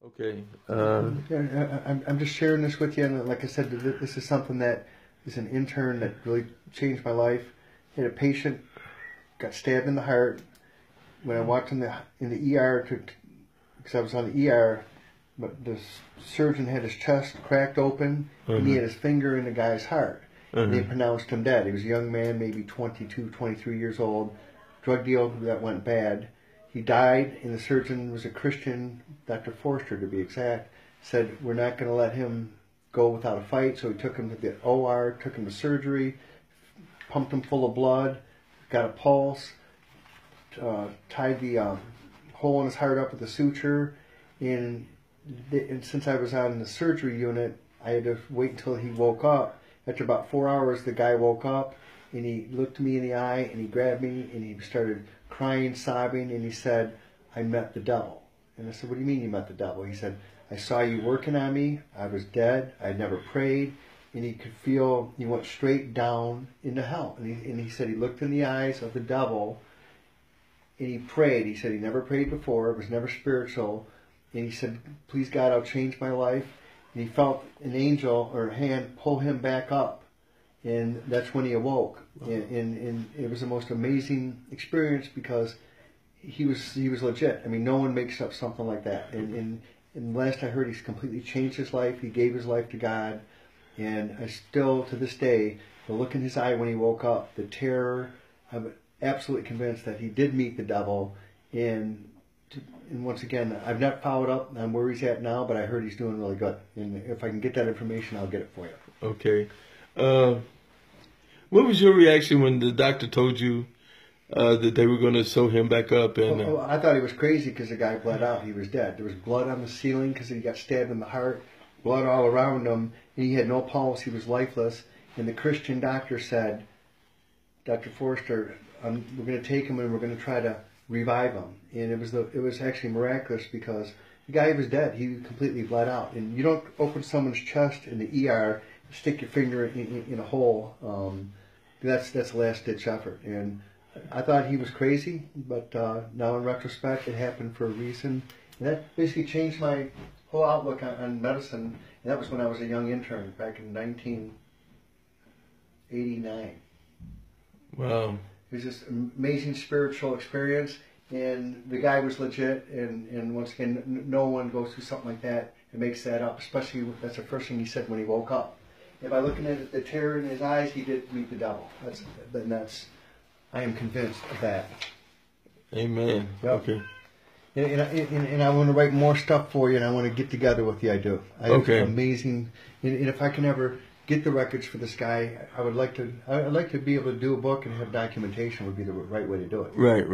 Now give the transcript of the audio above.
Okay. I'm just sharing this with you, and like I said, this is something that is an intern that really changed my life. Had a patient got stabbed in the heart when I walked in the ER because I was on the ER, but the surgeon had his chest cracked open and he had his finger in the guy's heart. And they pronounced him dead. He was a young man, maybe 22, 23 years old, drug deal that went bad. He died, and the surgeon was a Christian, Dr. Forster to be exact, said, we're not going to let him go without a fight, so he took him to the OR, took him to surgery, pumped him full of blood, got a pulse, tied the hole in his heart up with a suture, and since I was on the surgery unit, I had to wait until he woke up. After about 4 hours, the guy woke up, and he looked me in the eye, and he grabbed me, and he started crying, sobbing, and he said, I met the devil. And I said, what do you mean you met the devil? He said, I saw you working on me. I was dead. I had never prayed. And he could feel he went straight down into hell. And he said he looked in the eyes of the devil, and he prayed. He said he never prayed before. It was never spiritual. And he said, please God, I'll change my life. And he felt an angel or a hand pull him back up. And that's when he awoke. Wow. And it was the most amazing experience because he was legit. I mean, no one makes up something like that. And last I heard, he's completely changed his life. He gave his life to God. And I still, to this day, the look in his eye when he woke up, the terror, I'm absolutely convinced that he did meet the devil. And once again, I've not followed up on where he's at now, but I heard he's doing really good. And if I can get that information, I'll get it for you. Okay. What was your reaction when the doctor told you that they were going to sew him back up? And I thought he was crazy because the guy bled out. He was dead. There was blood on the ceiling because he got stabbed in the heart, blood all around him, and he had no pulse. He was lifeless. And the Christian doctor said, Dr. Forster, we're going to take him and we're going to try to revive him. And it was actually miraculous because the guy was dead. He completely bled out. And you don't open someone's chest in the ER, stick your finger in a hole. That's a last-ditch effort. And I thought he was crazy, but now in retrospect, it happened for a reason. And that basically changed my whole outlook on medicine. And that was when I was a young intern back in 1989. Wow. It was this amazing spiritual experience, and the guy was legit, and once again, no one goes through something like that and makes that up, especially that's the first thing he said when he woke up. And by looking at the terror in his eyes, he did meet the devil. I am convinced of that. Amen. Yep. Okay. And I want to write more stuff for you, and I want to get together with you. I do. Okay. It's amazing. And if I can ever get the records for this guy, I'd like to be able to do a book and have documentation would be the right way to do it. Right.